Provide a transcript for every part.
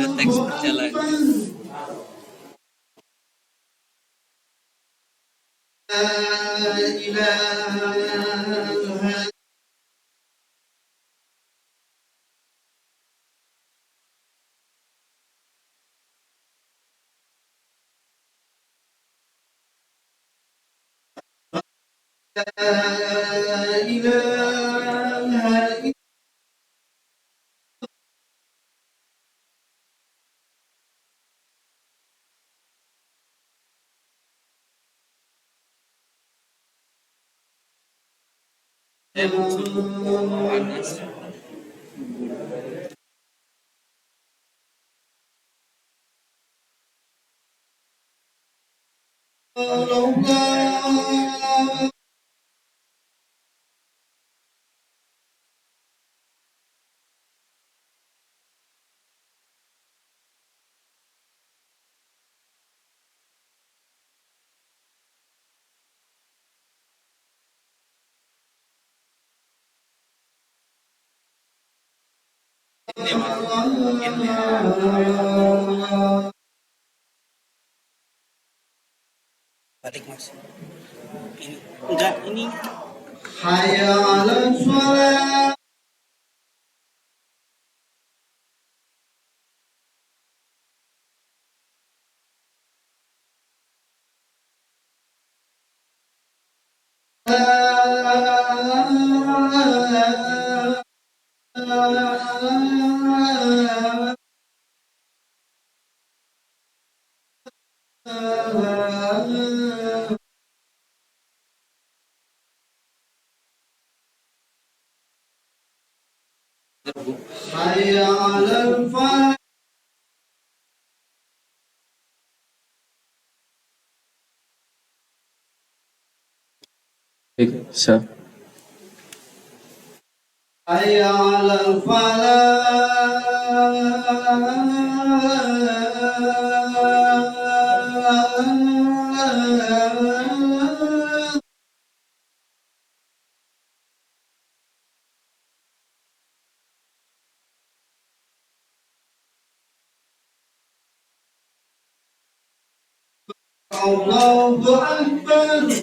ada teks berjalan. Panas. Ini balik mas. Ini enggak ini. Hayya 'alas shalah. Hayya 'alal falah. Bisa. Hayya 'alal falah. Allahu Akbar.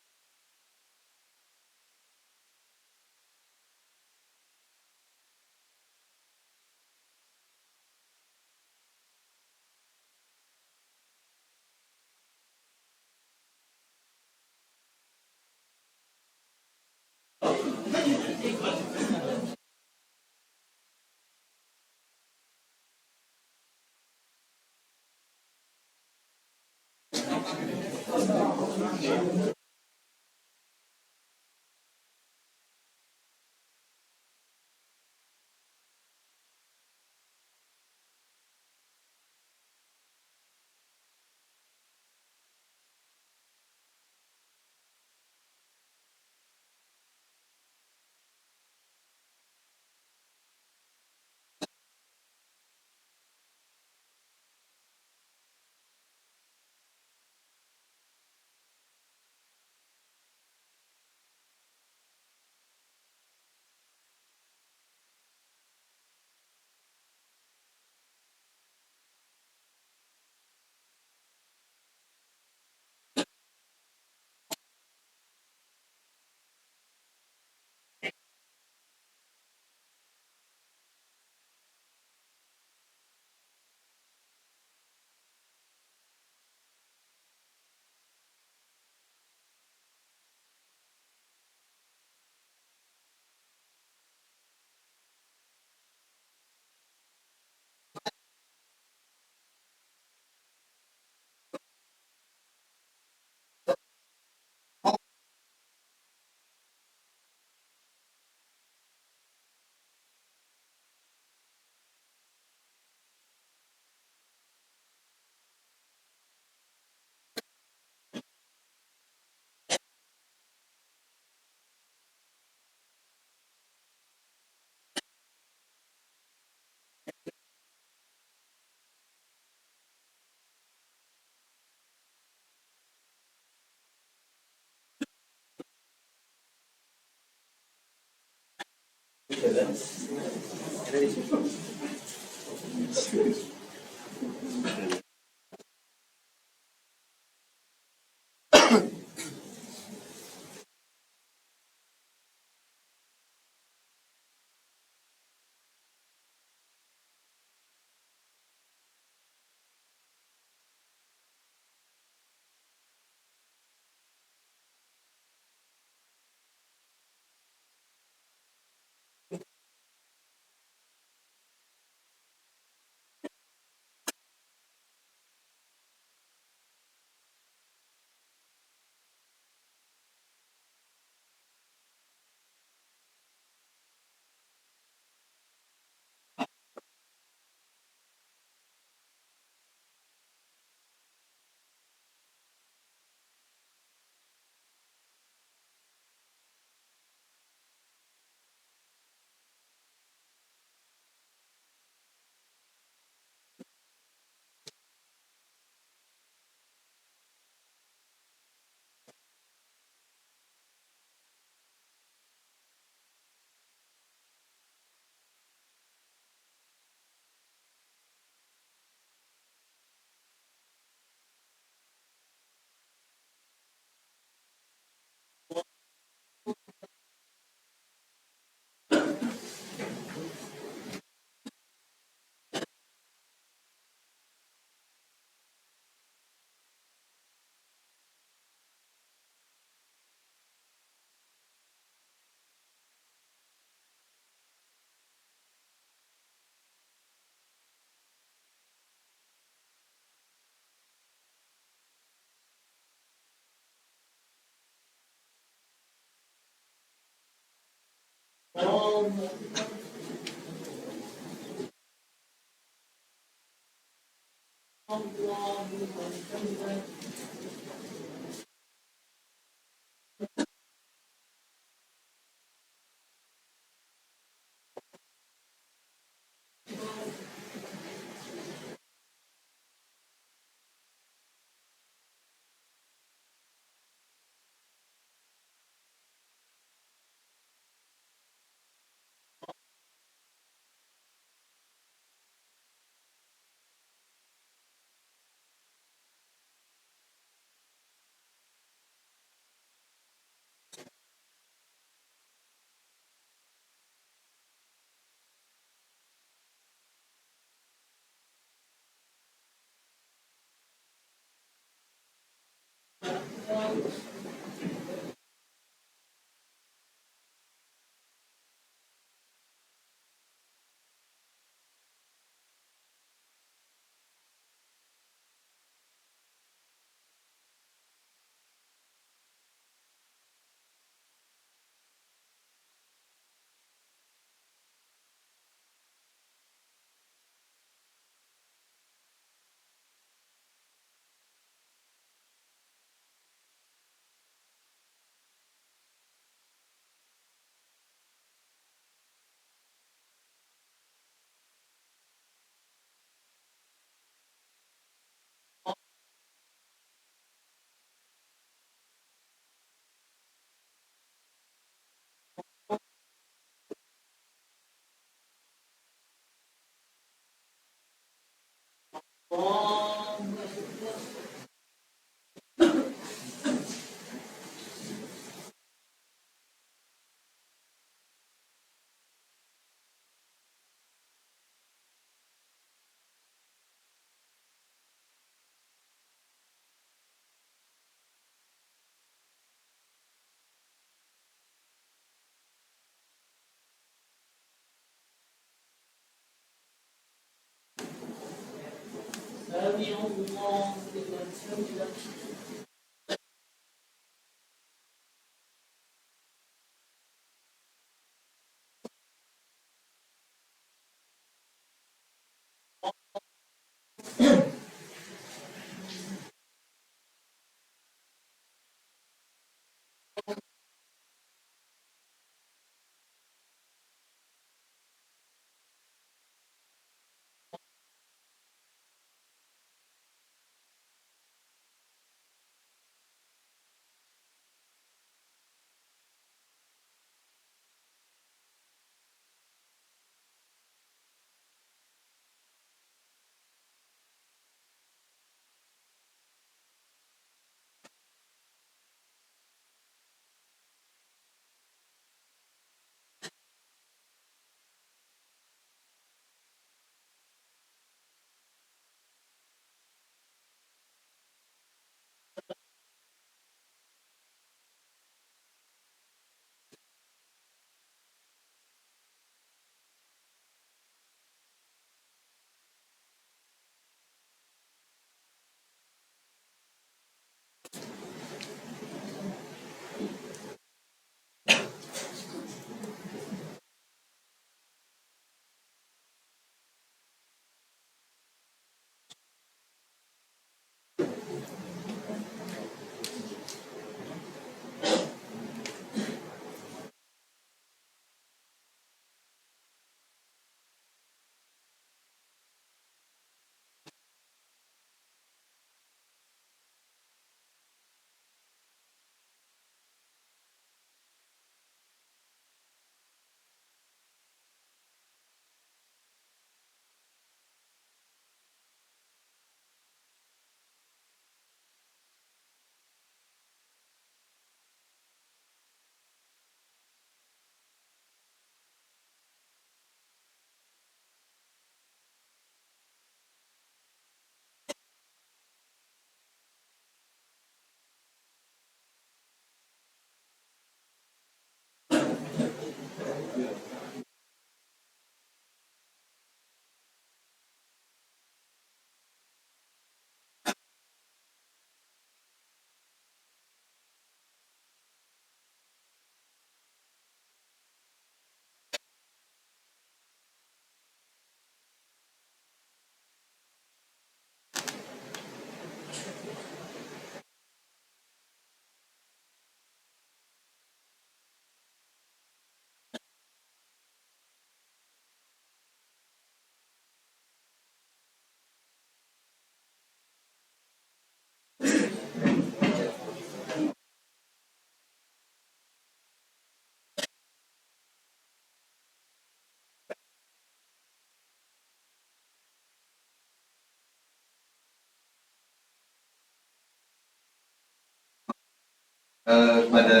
Kepada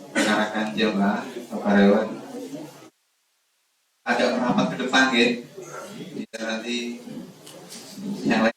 rekan-rekan jemaah karyawan agak merapat ke depan ya, bisa nanti yang lain.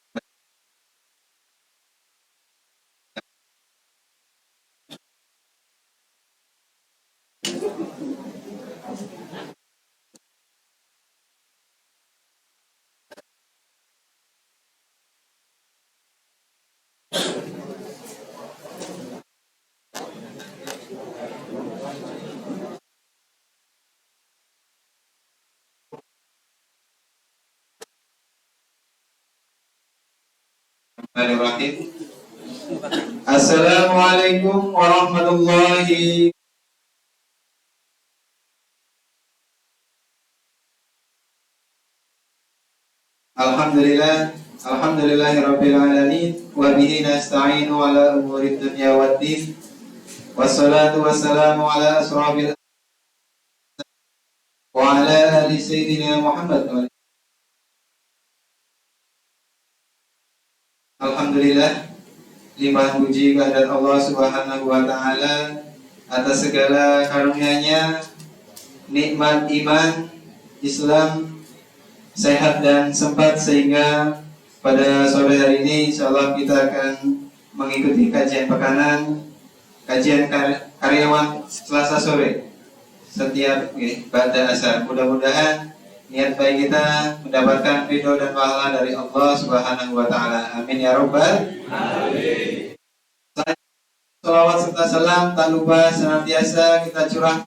Assalamualaikum warahmatullahi. Alhamdulillah, alhamdulillahirabbil alamin wa bihi nasta'inu ala umurid dunya waddin. Wassalatu wassalamu ala asrafil wa ala ali sayyidina Muhammad. Alhamdulillah, limpah puji kehadirat Allah Subhanahu wa taala atas segala karunia-Nya, nikmat iman, Islam, sehat dan sempat, sehingga pada sore hari ini insyaallah kita akan mengikuti kajian pekanan, kajian karyawan Selasa sore setiap pada asar. Mudah-mudahan niat baik kita mendapatkan ridho dan pahala dari Allah Subhanahu wa taala. Amin ya rabbal alamin. Salawat serta salam tak lupa senantiasa kita curah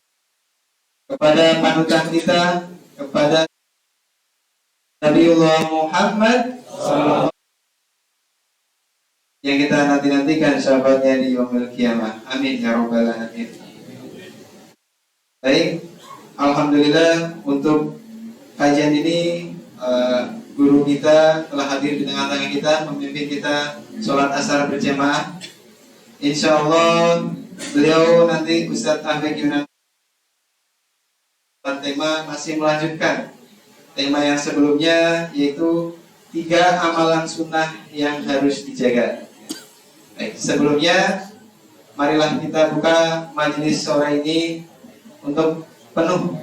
kepada panutan kita, kepada Nabiullah Muhammad sallallahu yang kita nanti-nantikan sahabatnya di yaumil qiyamah. Amin ya rabbal alamin. Baik, alhamdulillah untuk kajian ini guru kita telah hadir di tengah-tengah kita, memimpin kita sholat asar berjamaah. Insya Allah beliau nanti Ustadz Afik Yunan tema masih melanjutkan tema yang sebelumnya, yaitu 3 amalan sunnah yang harus dijaga. Baik, sebelumnya marilah kita buka majelis sore ini untuk penuh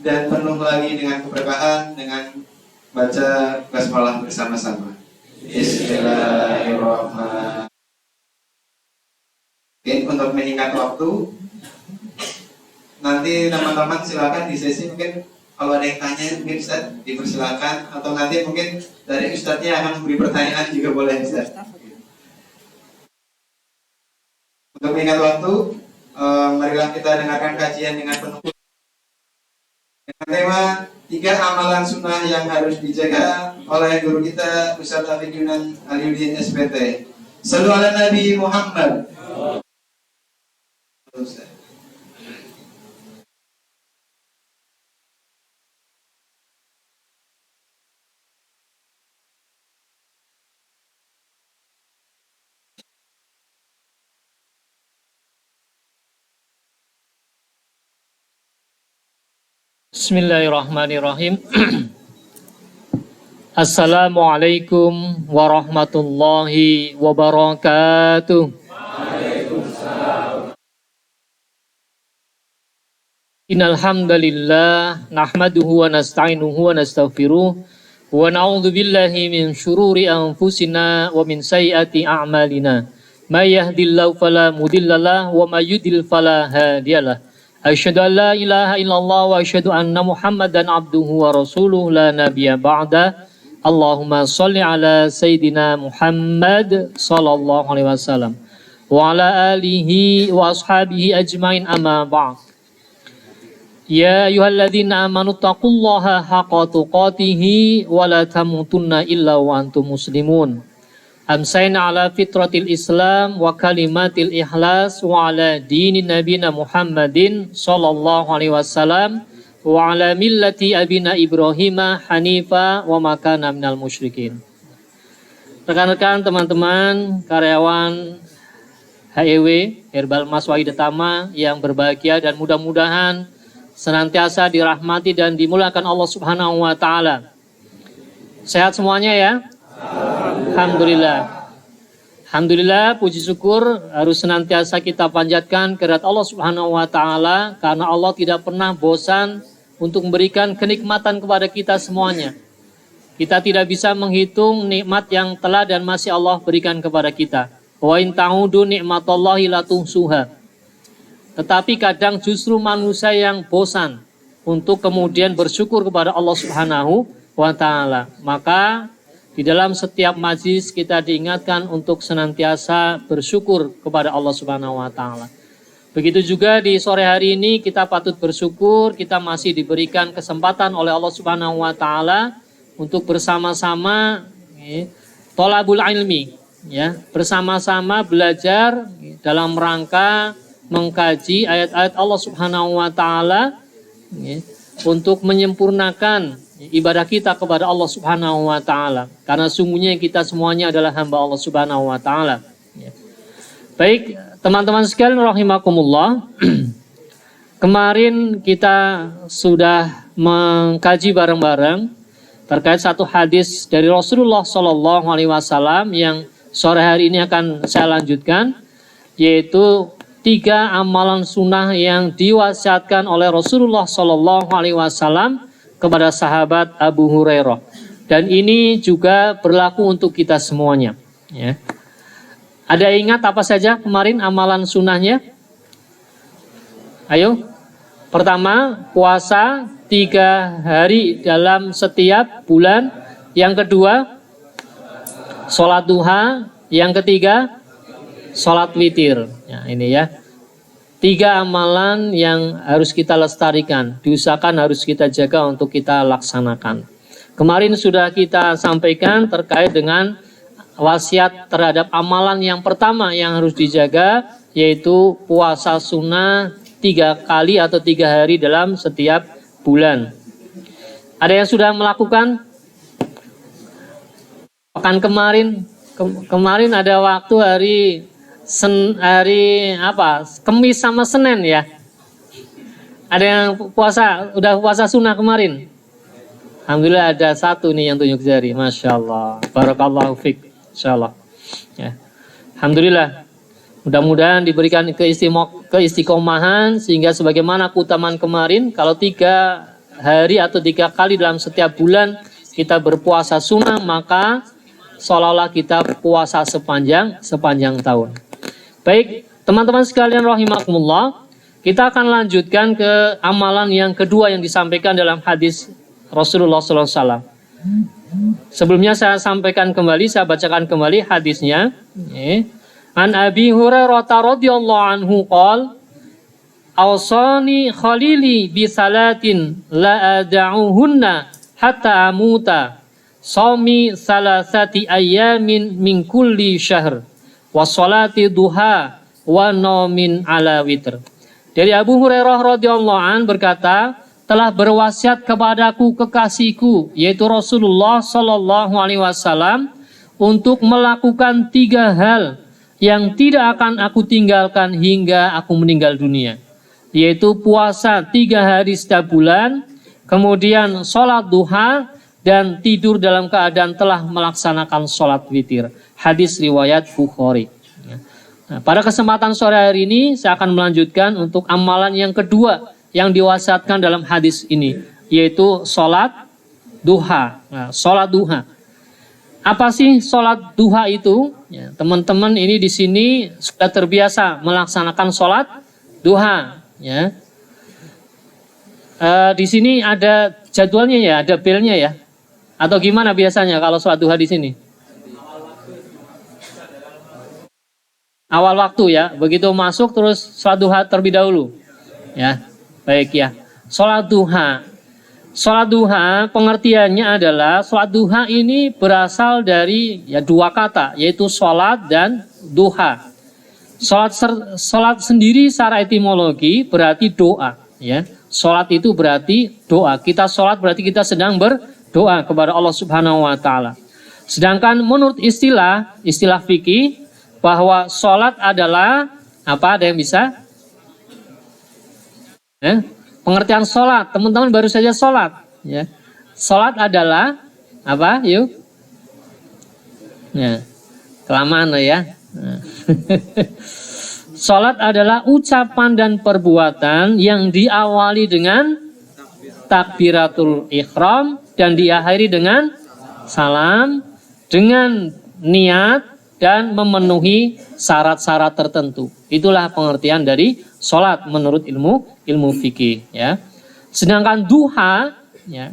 dan penuh lagi dengan keberkahan dengan baca basmalah bersama-sama. Bismillahirrahmanirrahim. Untuk menyingkat waktu, nanti teman-teman silakan di sesi mungkin kalau ada yang tanya mungkin Ustaz dipersilakan, atau nanti mungkin dari Ustaznya akan memberi pertanyaan juga boleh Ustaz. Untuk mengingat waktu, marilah kita dengarkan kajian dengan penuh dengan tema 3 amalan sunnah yang harus dijaga oleh guru kita Ustaz Afik Yunan Aliuddin SPT. Shallu ala Nabi Muhammad. Bismillahirrahmanirrahim. Assalamualaikum warahmatullahi wabarakatuh. Innal hamdalillah nahmaduhu wa nasta'inuhu wa nastaghfiruh wa na'udzu billahi min syururi anfusina wa min sayyiati a'malina. May yahdihillahu fala mudhillalah wa may yudhlil fala hadiyalah. Asyhadu an la ilaha illallah wa asyhadu anna Muhammadan abduhu wa rasuluh la nabiyya ba'da. Allahumma shalli ala Sayyidina Muhammad sallallahu alaihi wasallam wa ala alihi wa ashabihi ajmain amma ba'd. Ya ayyuhalladzina amanu taqullaha haqqa tuqatih wa la tamutunna illa wa antum muslimun. Amsayna ala fitratil Islam wa kalimatil ikhlas wa ala dinin nabina Muhammadin sallallahu alaihi wasallam wa ala millati abina Ibrahimah hanifa wa makana minal musyrikin. Rekan-rekan, teman-teman, karyawan HEW Herbal Mas Wahid Tama yang berbahagia dan mudah-mudahan senantiasa dirahmati dan dimuliakan Allah Subhanahu wa taala. Sehat semuanya ya? Alhamdulillah. Alhamdulillah, puji syukur harus senantiasa kita panjatkan kehadirat Allah Subhanahu wa taala, karena Allah tidak pernah bosan untuk memberikan kenikmatan kepada kita semuanya. Kita tidak bisa menghitung nikmat yang telah dan masih Allah berikan kepada kita. Wa in ta'udu nikmatallahi la tuhsuha. Tetapi kadang justru manusia yang bosan untuk kemudian bersyukur kepada Allah Subhanahu wa taala. Maka di dalam setiap majlis kita diingatkan untuk senantiasa bersyukur kepada Allah Subhanahu wa taala. Begitu juga di sore hari ini kita patut bersyukur kita masih diberikan kesempatan oleh Allah Subhanahu wa taala untuk bersama-sama tholabul ilmi, ya, bersama-sama belajar dalam rangka mengkaji ayat-ayat Allah Subhanahu wa taala untuk menyempurnakan ibadah kita kepada Allah Subhanahu wa taala, karena sungguhnya kita semuanya adalah hamba Allah Subhanahu wa taala. Baik, teman-teman sekalian rahimakumullah. Kemarin kita sudah mengkaji bareng-bareng terkait satu hadis dari Rasulullah Shallallahu alaihi wasallam yang sore hari ini akan saya lanjutkan, yaitu 3 amalan sunnah yang diwasiatkan oleh Rasulullah Shallallahu alaihi wasallam kepada sahabat Abu Hurairah, dan ini juga berlaku untuk kita semuanya, ya. Ada ingat apa saja kemarin amalan sunnahnya? Ayo, Pertama, puasa 3 hari dalam setiap bulan. Yang kedua, sholat duha. Yang ketiga, sholat witir. Ya, ini ya. 3 amalan yang harus kita lestarikan, diusahakan harus kita jaga untuk kita laksanakan. Kemarin sudah kita sampaikan terkait dengan wasiat terhadap amalan yang pertama yang harus dijaga, yaitu puasa sunnah 3 kali atau 3 hari dalam setiap bulan. Ada yang sudah melakukan? Pekan kemarin ada waktu hari Kamis sama Senin ya. Ada yang udah puasa sunnah kemarin? Alhamdulillah ada satu nih yang tunjuk jari. Masya Allah. Barakallahu fiqh. Insya Allah. Ya. Alhamdulillah. Mudah-mudahan diberikan keistiqomahan sehingga sebagaimana keutamaan kemarin, kalau 3 hari atau 3 kali dalam setiap bulan kita berpuasa sunnah, maka seolah-olah kita puasa sepanjang tahun. Baik, teman-teman sekalian rahimakumullah, kita akan lanjutkan ke amalan yang kedua yang disampaikan dalam hadis Rasulullah SAW. Sebelumnya saya bacakan kembali hadisnya. An Abi Hurairah radhiyallahu anhu qol, awsani khalili bi salatin la ad'uhunna hatta amuta, shaumi salasati ayyamin min kulli syahr, wa salati duha wa naumin ala witr. Dari Abu Hurairah radhiyallahu an berkata, telah berwasiat kepadaku kekasihku, yaitu Rasulullah sallallahu alaihi wasallam, untuk melakukan 3 hal yang tidak akan aku tinggalkan hingga aku meninggal dunia, yaitu puasa 3 hari setiap bulan, kemudian sholat duha, dan tidur dalam keadaan telah melaksanakan sholat witir. Hadis riwayat Bukhari. Nah, pada kesempatan sore hari ini saya akan melanjutkan untuk amalan yang kedua yang diwasiatkan dalam hadis ini, yaitu sholat duha. Nah, sholat duha. Apa sih sholat duha itu? Ya, teman-teman ini di sini sudah terbiasa melaksanakan sholat duha. Ya. Di sini ada jadwalnya ya, ada belnya ya. Atau gimana biasanya kalau sholat duha di sini? Awal waktu ya, begitu masuk terus sholat duha terlebih dahulu. Ya, baik ya. Sholat duha. Sholat Duha pengertiannya adalah sholat duha ini berasal dari 2 kata, yaitu sholat dan duha. Sholat sendiri secara etimologi berarti doa. Ya. Sholat itu berarti doa. Kita sholat berarti kita sedang berdoa kepada Allah Subhanahu Wa Taala. Sedangkan menurut istilah fikih bahwa sholat adalah apa? Ada yang bisa? Pengertian sholat, teman-teman baru saja sholat. Ya. Sholat adalah apa? Yuk. Ya. Kelamaan ya. Nah. Sholat adalah ucapan dan perbuatan yang diawali dengan takbiratul ihram dan diakhiri dengan salam, dengan niat dan memenuhi syarat-syarat tertentu. Itulah pengertian dari sholat menurut ilmu fikih. Ya. Sedangkan duha, ya,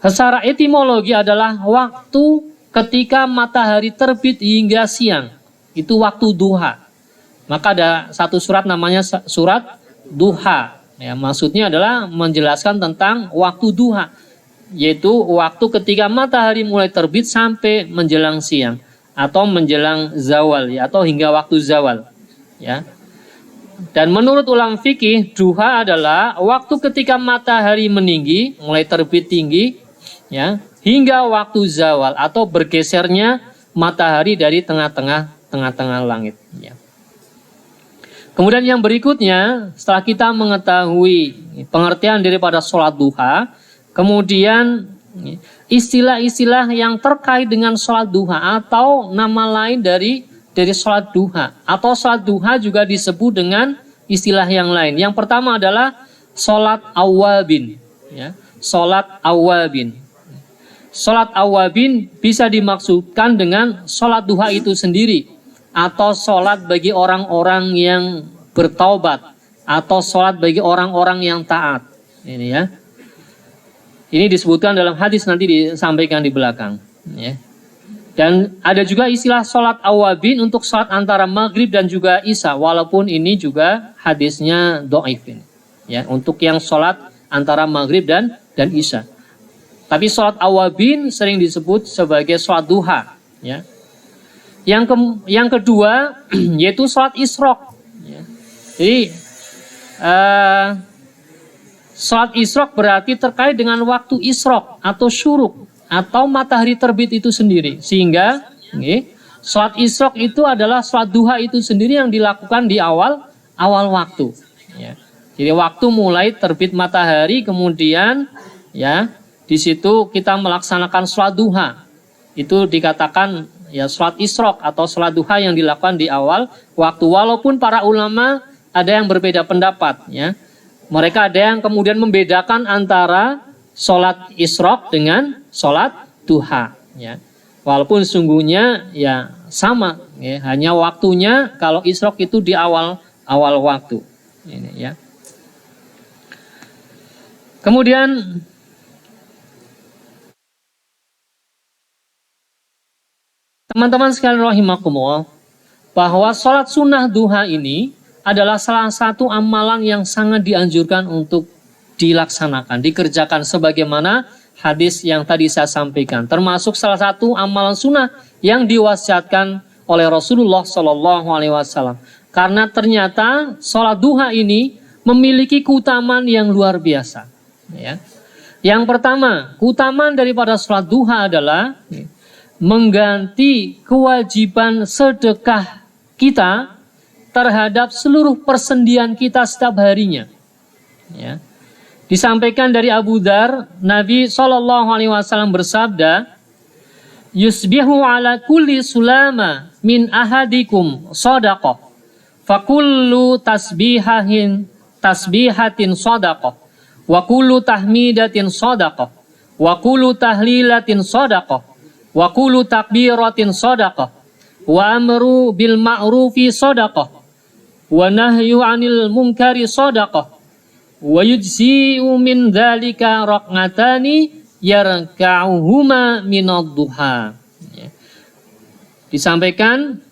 secara etimologi adalah waktu ketika matahari terbit hingga siang. Itu waktu duha. Maka ada satu surat namanya surat duha. Ya, maksudnya adalah menjelaskan tentang waktu duha, yaitu waktu ketika matahari mulai terbit sampai menjelang siang atau menjelang zawal, ya, atau hingga waktu zawal. Ya. Dan menurut ulama fikih, duha adalah waktu ketika matahari meninggi, mulai terbit tinggi, ya, hingga waktu zawal atau bergesernya matahari dari tengah-tengah langit. Ya. Kemudian yang berikutnya, setelah kita mengetahui pengertian daripada sholat duha, kemudian istilah-istilah yang terkait dengan sholat duha atau nama lain dari sholat duha, atau sholat duha juga disebut dengan istilah yang lain. Yang pertama adalah sholat awwabin. Ya, sholat awwabin. Sholat awwabin bisa dimaksudkan dengan sholat duha itu sendiri, atau sholat bagi orang-orang yang bertaubat, atau sholat bagi orang-orang yang taat. Ini ya. Ini disebutkan dalam hadis, nanti disampaikan di belakang. Ya. Dan ada juga istilah sholat awabin untuk sholat antara maghrib dan juga isya, walaupun ini juga hadisnya dhaif ini. Ya, untuk yang sholat antara maghrib dan isya. Tapi sholat awabin sering disebut sebagai sholat duha. Ya. Yang kedua yaitu sholat isyraq. Ya. Jadi sholat isyraq berarti terkait dengan waktu isyraq atau syuruk atau matahari terbit itu sendiri. Sehingga sholat isyraq itu adalah sholat duha itu sendiri yang dilakukan di awal waktu. Ya. Jadi waktu mulai terbit matahari, kemudian ya di situ kita melaksanakan sholat duha. Itu dikatakan ya sholat isyraq atau sholat duha yang dilakukan di awal waktu. Walaupun para ulama ada yang berbeda pendapat, ya. Mereka ada yang kemudian membedakan antara sholat isyraq dengan sholat duha, ya. Walaupun sungguhnya ya sama, ya. Hanya waktunya kalau isyraq itu di awal waktu. Ini ya. Kemudian teman-teman sekalian rahimakumullah, bahwa sholat sunnah duha ini adalah salah satu amalan yang sangat dianjurkan untuk dilaksanakan, dikerjakan sebagaimana hadis yang tadi saya sampaikan. Termasuk salah satu amalan sunnah yang diwasiatkan oleh Rasulullah SAW. Karena ternyata sholat duha ini memiliki keutamaan yang luar biasa. Ya. Yang pertama, keutamaan daripada sholat duha adalah mengganti kewajiban sedekah kita terhadap seluruh persendian kita setiap harinya. Ya. Disampaikan dari Abu Dzar, Nabi SAW bersabda, "Yusbihu ala kulli sulama min ahadikum shadaqah, fakullu tasbihatin shadaqah, wa kullu tahmidatin shadaqah, wa kullu tahlilatin shadaqah, wa kullu takbiratin shadaqah, wa amru bil ma'rufi shadaqah, wa nahyu 'anil munkari shadaqah, wa yujzi'u min dzalika raq'atani yarka'uhuma minad duha." Disampaikan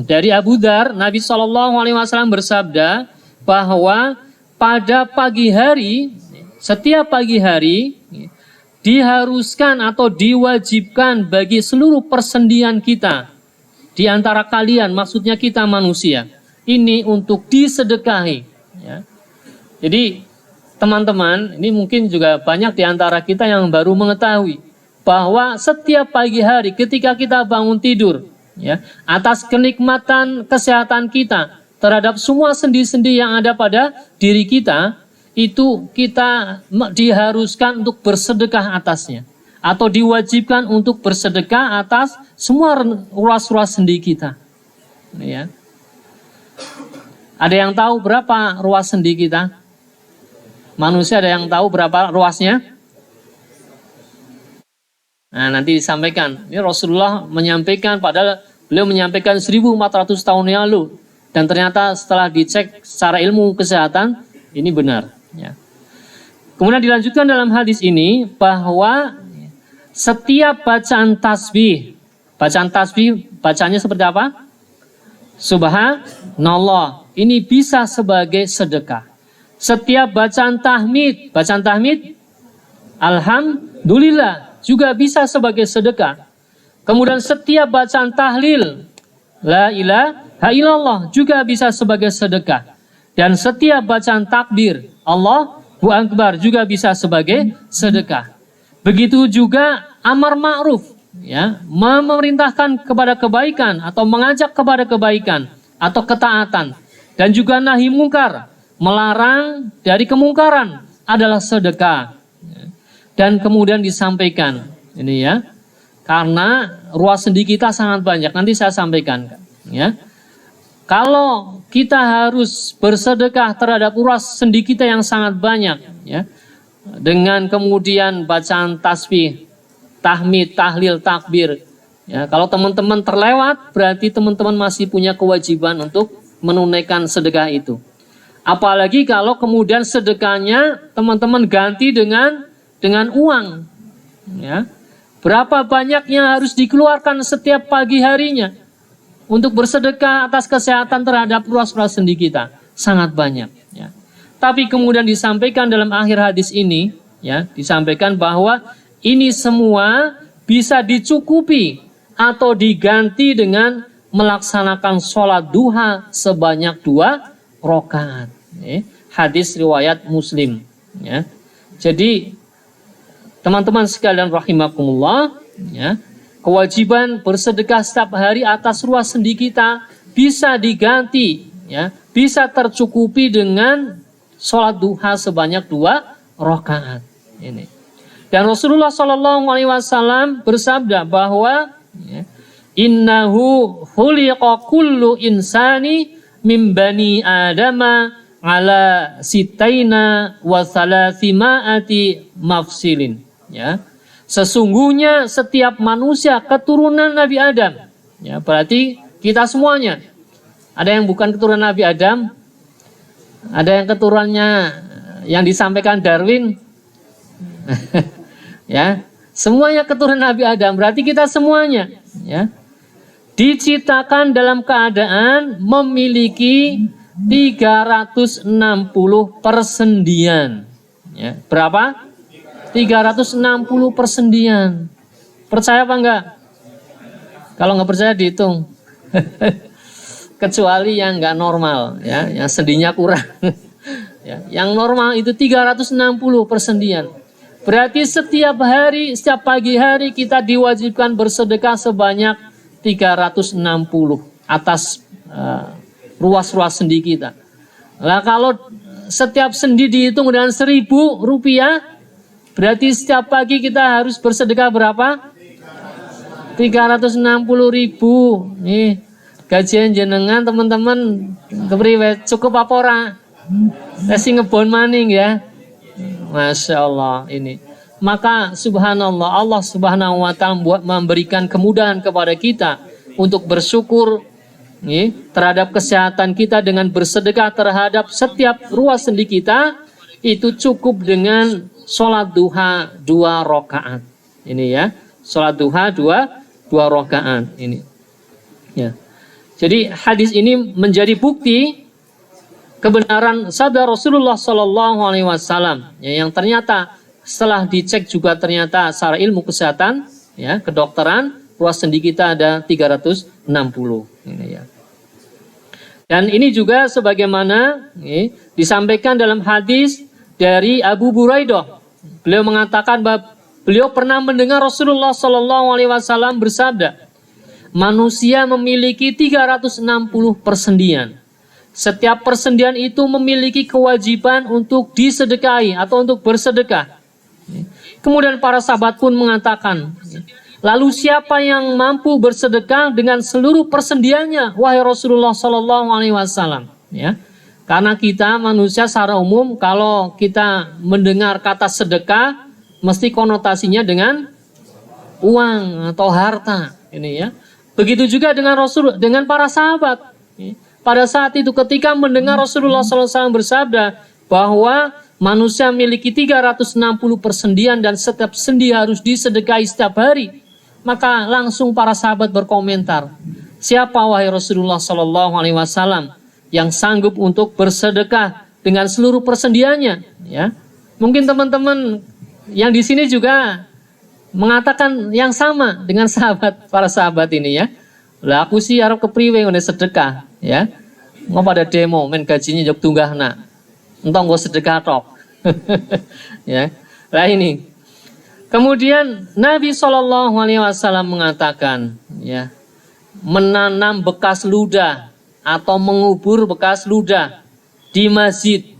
dari Abu Dzar, Nabi SAW bersabda bahwa pada pagi hari, setiap pagi hari diharuskan atau diwajibkan bagi seluruh persendian kita di antara kalian, maksudnya kita manusia, ini untuk disedekahi. Ya. Jadi teman-teman, ini mungkin juga banyak di antara kita yang baru mengetahui bahwa setiap pagi hari ketika kita bangun tidur, ya, atas kenikmatan kesehatan kita terhadap semua sendi-sendi yang ada pada diri kita, itu kita diharuskan untuk bersedekah atasnya, atau diwajibkan untuk bersedekah atas semua ruas-ruas sendi kita. Ya. Ada yang tahu berapa ruas sendi kita? Manusia ada yang tahu berapa ruasnya? Nah, nanti disampaikan. Ini Rasulullah menyampaikan, padahal beliau menyampaikan 1400 tahun yang lalu. Dan ternyata setelah dicek secara ilmu kesehatan, ini benar. Ya. Kemudian dilanjutkan dalam hadis ini bahwa setiap bacaan tasbih bacanya seperti apa? Subhanallah. Ini bisa sebagai sedekah. Setiap bacaan tahmid alhamdulillah juga bisa sebagai sedekah. Kemudian setiap bacaan tahlil la ilaha illallah juga bisa sebagai sedekah. Dan setiap bacaan takbir Allahu Akbar juga bisa sebagai sedekah. Begitu juga amar ma'ruf, ya, memerintahkan kepada kebaikan atau mengajak kepada kebaikan atau ketaatan, dan juga nahi mungkar, melarang dari kemungkaran adalah sedekah. Dan kemudian disampaikan ini, ya, karena ruas sendi kita sangat banyak, nanti saya sampaikan, ya. Kalau kita harus bersedekah terhadap ruas sendi kita yang sangat banyak, ya, dengan kemudian bacaan tasbih, tahmid, tahlil, takbir, ya, kalau teman-teman terlewat, berarti teman-teman masih punya kewajiban untuk menunaikan sedekah itu. Apalagi kalau kemudian sedekahnya teman-teman ganti dengan uang. Ya. Berapa banyak yang harus dikeluarkan setiap pagi harinya untuk bersedekah atas kesehatan terhadap ruas-ruas sendi kita? Sangat banyak. Ya. Tapi kemudian disampaikan dalam akhir hadis ini, ya, disampaikan bahwa ini semua bisa dicukupi atau diganti dengan melaksanakan sholat duha sebanyak 2 rakaat. Hadis riwayat Muslim. Ya. Jadi teman-teman sekalian rahimakumullah, ya, kewajiban bersedekah setiap hari atas ruas sendi kita bisa diganti, ya, bisa tercukupi dengan sholat duha sebanyak 2 rakaat. Ini. Dan Rasulullah SAW bersabda bahwa, ya, innahu khuliqa kullu insani min bani adama ala sitaina wa thalathima'ati mafsilin. Ya, sesungguhnya setiap manusia keturunan Nabi Adam. Ya, berarti kita semuanya. Ada yang bukan keturunan Nabi Adam, ada yang keturunannya yang disampaikan Darwin. Ya, semuanya keturunan Nabi Adam. Berarti kita semuanya, ya, diciptakan dalam keadaan memiliki 360 persendian. Ya, berapa? 360 persendian. Percaya apa enggak? Kalau nggak percaya dihitung. Kecuali yang nggak normal, ya, yang sendinya kurang. Ya, yang normal itu 360 persendian. Berarti setiap hari, setiap pagi hari kita diwajibkan bersedekah sebanyak 360 atas ruas-ruas sendi kita. Nah, kalau setiap sendi dihitung dengan 1.000 rupiah, berarti setiap pagi kita harus bersedekah berapa? 360.000. Nih, gajian jenengan teman-teman kepriwe cukup apa ora? Kasih ngebon maning ya. Masya Allah ini. Maka subhanallah, Allah subhanahu wa ta'ala memberikan kemudahan kepada kita untuk bersyukur, nih, terhadap kesehatan kita dengan bersedekah terhadap setiap ruas sendi kita. Itu cukup dengan sholat duha 2 rakaat. Ini ya, sholat duha 2 rakaat ini. Ya. Jadi hadis ini menjadi bukti kebenaran sabda Rasulullah SAW, ya, yang ternyata setelah dicek juga ternyata secara ilmu kesehatan, ya, kedokteran, ruas sendi kita ada 360. Ini ya. Dan ini juga sebagaimana, ya, disampaikan dalam hadis dari Abu Buraidah. Beliau mengatakan bahwa beliau pernah mendengar Rasulullah SAW bersabda, manusia memiliki 360 persendian. Setiap persendian itu memiliki kewajiban untuk disedekahi atau untuk bersedekah. Kemudian para sahabat pun mengatakan, lalu siapa yang mampu bersedekah dengan seluruh persendiannya, wahai Rasulullah SAW? Ya. Karena kita manusia secara umum kalau kita mendengar kata sedekah mesti konotasinya dengan uang atau harta, ini ya. Begitu juga dengan dengan para sahabat. Pada saat itu ketika mendengar Rasulullah SAW bersabda bahwa manusia memiliki 360 persendian dan setiap sendi harus disedekahi setiap hari, maka langsung para sahabat berkomentar, siapa wahai Rasulullah SAW yang sanggup untuk bersedekah dengan seluruh persendiannya, ya. Mungkin teman-teman yang di sini juga mengatakan yang sama dengan para sahabat ini, ya. Lah aku sih arep kepriwe ngene sedekah, ya. Mau pada demo men gajinya jog tunggahna. Entong go sedekah tok. Ya. Lah ini. Kemudian Nabi SAW mengatakan, ya, menanam bekas ludah atau mengubur bekas ludah di masjid.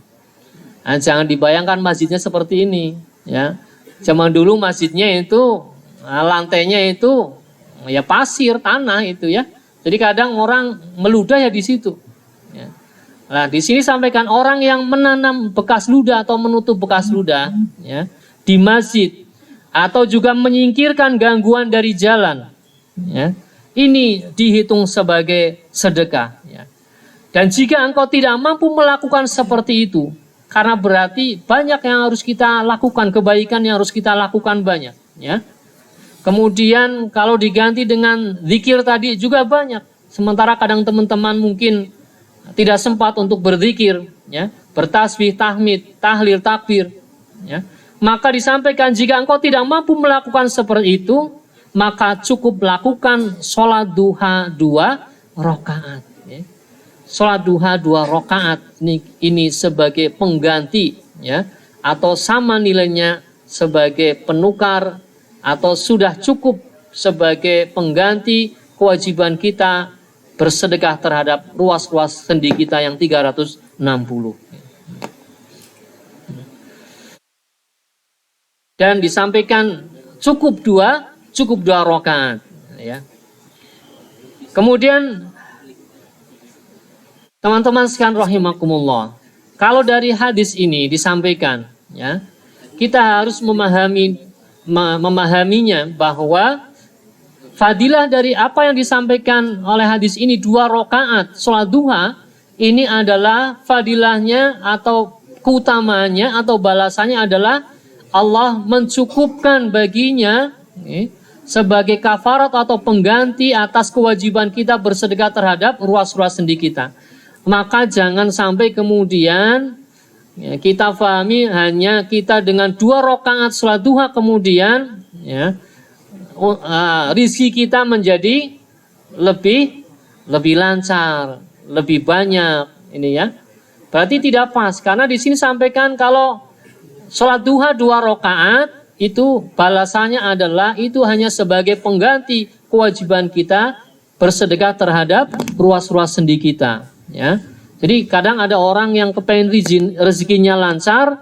Nah, jangan dibayangkan masjidnya seperti ini, ya. Zaman dulu masjidnya itu lantainya itu ya pasir, tanah itu, ya. Jadi kadang orang meludah ya di situ. Ya. Nah, di sini sampaikan orang yang menanam bekas ludah atau menutup bekas ludah, ya, di masjid atau juga menyingkirkan gangguan dari jalan, ya. Ini dihitung sebagai sedekah, ya. Dan jika engkau tidak mampu melakukan seperti itu, karena berarti banyak yang harus kita lakukan, kebaikan yang harus kita lakukan banyak, ya. Kemudian kalau diganti dengan zikir tadi juga banyak. Sementara kadang teman-teman mungkin tidak sempat untuk berzikir, ya, bertasbih, tahmid, tahlil, takbir, ya. Maka disampaikan jika engkau tidak mampu melakukan seperti itu, maka cukup lakukan sholat duha 2 rakaat. Ya. Sholat duha 2 rakaat ini sebagai pengganti, ya, atau sama nilainya sebagai penukar, atau sudah cukup sebagai pengganti kewajiban kita bersedekah terhadap ruas-ruas sendi kita yang 360. Dan disampaikan cukup dua rakaat, ya. Kemudian teman-teman sekalian rahimakumullah, kalau dari hadis ini disampaikan, ya, kita harus memahaminya bahwa fadilah dari apa yang disampaikan oleh hadis ini 2 rakaat sholat duha ini adalah fadilahnya atau keutamaannya atau balasannya adalah Allah mencukupkan baginya sebagai kafarat atau pengganti atas kewajiban kita bersedekah terhadap ruas-ruas sendi kita. Maka jangan sampai kemudian kita pahami hanya kita dengan 2 rakaat sholat duha kemudian, ya, rizki kita menjadi lebih lancar, lebih banyak, ini ya. Berarti tidak pas, karena di sini sampaikan kalau sholat duha 2 rakaat itu balasannya adalah itu hanya sebagai pengganti kewajiban kita bersedekah terhadap ruas-ruas sendi kita, ya. Jadi kadang ada orang yang kepengen rezekinya lancar,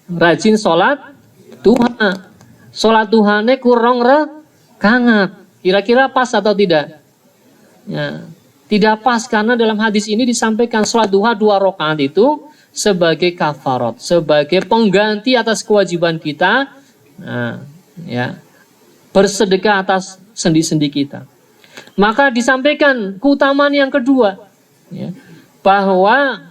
rajin sholat duha, sholat duhanya kurang rakaat. Kira-kira pas atau tidak? Ya, tidak pas, karena dalam hadis ini disampaikan sholat duha 2 rakaat itu sebagai kafarat, sebagai pengganti atas kewajiban kita, nah, ya, bersedekah atas sendi-sendi kita. Maka disampaikan keutamaan yang kedua, ya, bahwa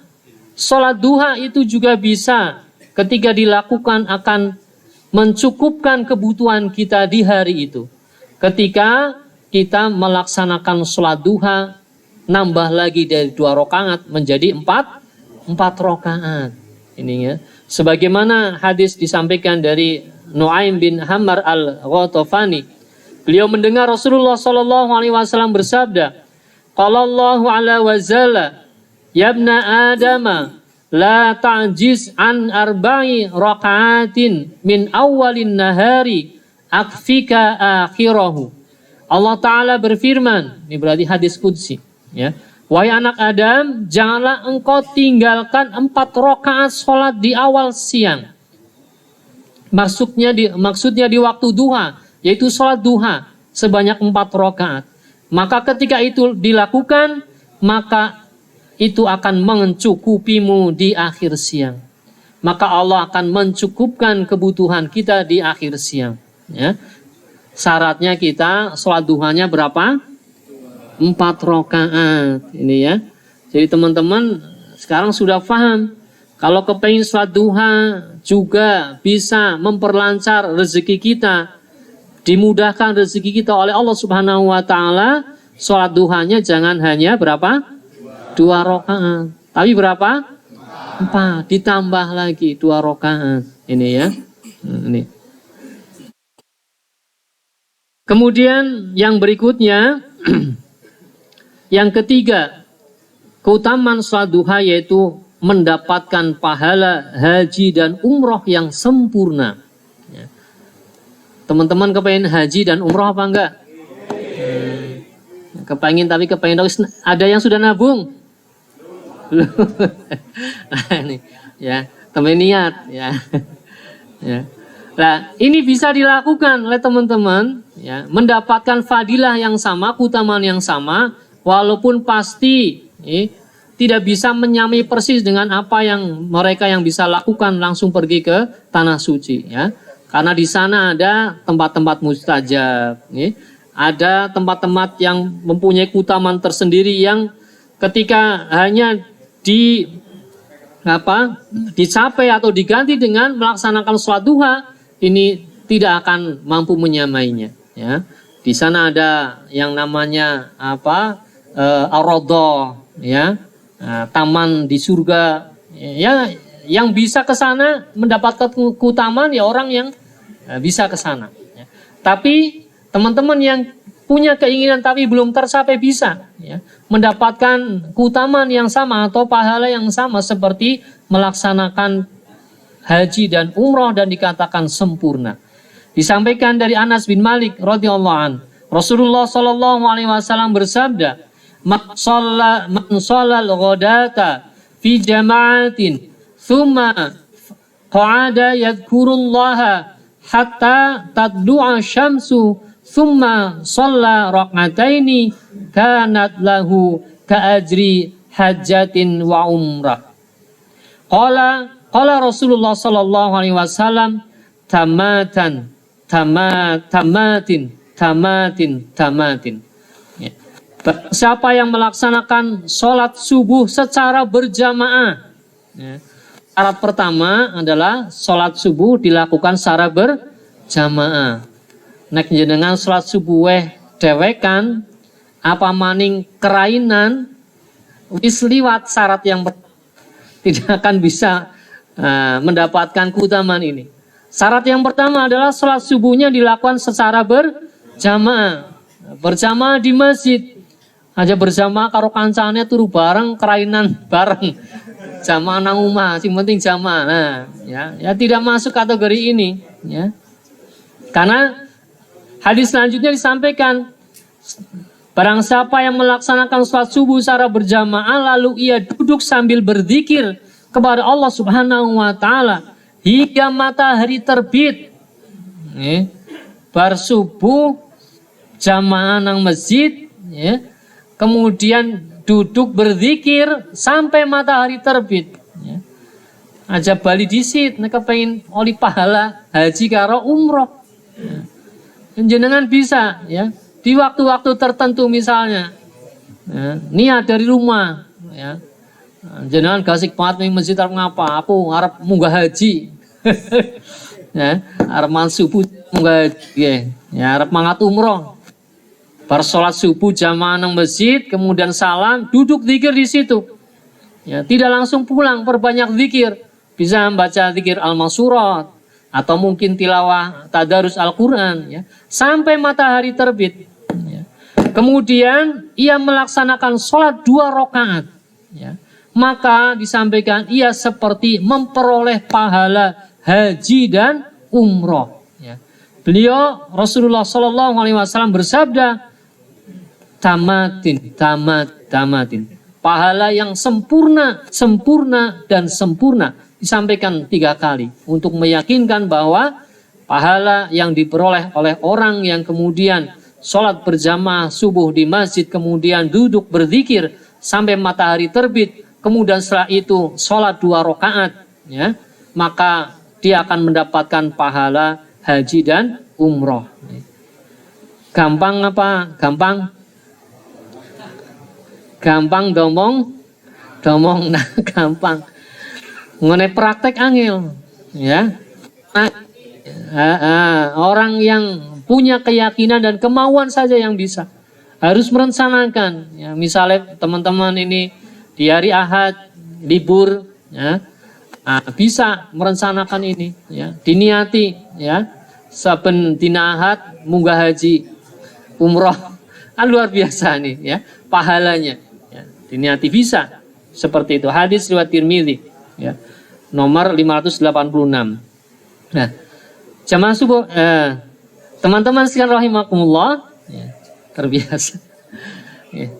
sholat duha itu juga bisa ketika dilakukan akan mencukupkan kebutuhan kita di hari itu. Ketika kita melaksanakan sholat duha, nambah lagi dari 2 rakaat menjadi 4 rakaat. Ini ya. Sebagaimana hadis disampaikan dari Nu'aim bin Hammar al-Ghatafani. Beliau mendengar Rasulullah sallallahu alaihi wasallam bersabda, qala Allahu ala wa zalla, ya ibna adama la ta'jiz an 4 raka'atin min awwalin nahari akfika akhirahu. Allah Ta'ala berfirman, ini berarti hadis qudsi, ya. Wahai anak Adam, janganlah engkau tinggalkan 4 rakaat sholat di awal siang. Maksudnya di waktu duha, yaitu sholat duha sebanyak 4 rakaat. Maka ketika itu dilakukan, maka itu akan mencukupimu di akhir siang. Maka Allah akan mencukupkan kebutuhan kita di akhir siang. Ya. Syaratnya kita sholat duhanya berapa? 4 rakaat, ini ya. Jadi teman-teman sekarang sudah paham, kalau kepengen sholat duha juga bisa memperlancar rezeki kita, dimudahkan rezeki kita oleh Allah Subhanahu wa Ta'ala. Sholat duhanya jangan hanya berapa? 2 rakaat, tapi berapa? 4, ditambah lagi 2 rakaat, ini ya. Ini. Kemudian yang berikutnya yang ketiga, keutamaan sholat duha yaitu mendapatkan pahala haji dan umroh yang sempurna. Ya. Teman-teman kepengen haji dan umroh apa enggak? Kepengen, tapi kepengen ada yang sudah nabung? Nah, ini, ya, teman niat, ya. Ya. Nah, ini bisa dilakukan oleh teman-teman, ya, mendapatkan fadilah yang sama, keutamaan yang sama. Walaupun pasti tidak bisa menyamai persis dengan apa yang mereka yang bisa lakukan langsung pergi ke tanah suci, ya. Karena di sana ada tempat-tempat mustajab, ada tempat-tempat yang mempunyai keutamaan tersendiri yang ketika hanya dicapai atau diganti dengan melaksanakan sholat duha, ini tidak akan mampu menyamainya. Ya, di sana ada yang namanya ar-radha, ya, taman di surga. Ya, yang bisa ke sana mendapatkan keutamaan ya orang yang bisa ke sana. Ya. Tapi teman-teman yang punya keinginan tapi belum tercapai bisa, ya, mendapatkan keutamaan yang sama atau pahala yang sama seperti melaksanakan haji dan umroh dan dikatakan sempurna. Disampaikan dari Anas bin Malik radhiyallahu an, Rasulullah sallallahu alaihi wasallam bersabda, "Man shallal ghadata fi jama'atin thumma qa'ada yadhkurullaha hatta tadlu'a syamsu thumma shalla rak'ataini kanat lahu ka'ajri hajjatin wa umrah." Qala Rasulullah sallallahu alaihi wasallam, tamatin. Ya. Siapa yang melaksanakan sholat subuh secara berjamaah, ya. Syarat pertama adalah sholat subuh dilakukan secara berjamaah. Nek jenengan sholat subuh dewekan apa maning kerainan wis liwat syarat yang tidak akan bisa mendapatkan keutamaan ini. Syarat yang pertama adalah sholat subuhnya dilakukan secara berjamaah. Berjamaah di masjid. Aja berjamaah karo kancane turu bareng, kerainan bareng. Jamaah nang omah, sing penting jamaah. Nah, ya tidak masuk kategori ini, ya. Karena hadis selanjutnya disampaikan, barang siapa yang melaksanakan sholat subuh secara berjamaah lalu ia duduk sambil berzikir kepada Allah Subhanahu wa taala hingga matahari terbit. Bar subuh jamaah nang masjid, ya. Kemudian duduk berzikir sampai matahari terbit. Ya. Aja bali disit, nek pengen oli pahala haji karo umroh. Ya. Jenengan bisa, ya, di waktu-waktu tertentu misalnya, ya, niat dari rumah, ya. Jenengan gasik banget ning masjid arep ngapa? Aku arep munggah haji. Ya, arep man subuh munggah haji, ya, arep mangat umroh. Bar sholat subuh jamaah nang masjid, kemudian salam, duduk zikir di situ. Ya, tidak langsung pulang, perbanyak zikir. Bisa membaca zikir al-mansurat atau mungkin tilawah tadarus Al-Qur'an, ya, sampai matahari terbit. Ya. Kemudian ia melaksanakan sholat 2 rakaat, ya. Maka disampaikan ia seperti memperoleh pahala haji dan umroh. Ya. Beliau Rasulullah Shallallahu Alaihi Wasallam bersabda, tamatin. Pahala yang sempurna, dan sempurna. Disampaikan 3 kali untuk meyakinkan bahwa pahala yang diperoleh oleh orang yang kemudian sholat berjamaah subuh di masjid, kemudian duduk berzikir sampai matahari terbit, kemudian setelah itu sholat 2 rakaat, ya, maka dia akan mendapatkan pahala haji dan umroh. Gampang apa? Gampang domong, nah gampang. Mengenai praktek angel, ya. Orang yang punya keyakinan dan kemauan saja yang bisa. Harus merencanakan, ya. Misalnya teman-teman ini di hari Ahad libur, ya. Bisa merencanakan ini, ya. Diniati, ya. Saben dina Ahad munggah haji, umroh. Luar biasa nih, ya, pahalanya. Diniati bisa seperti itu. Hadis riwayat Tirmidzi, ya, nomor 586. Nah, jamaah subuh, teman-teman sekalian rahimakumullah, ya, terbiasa. Ya.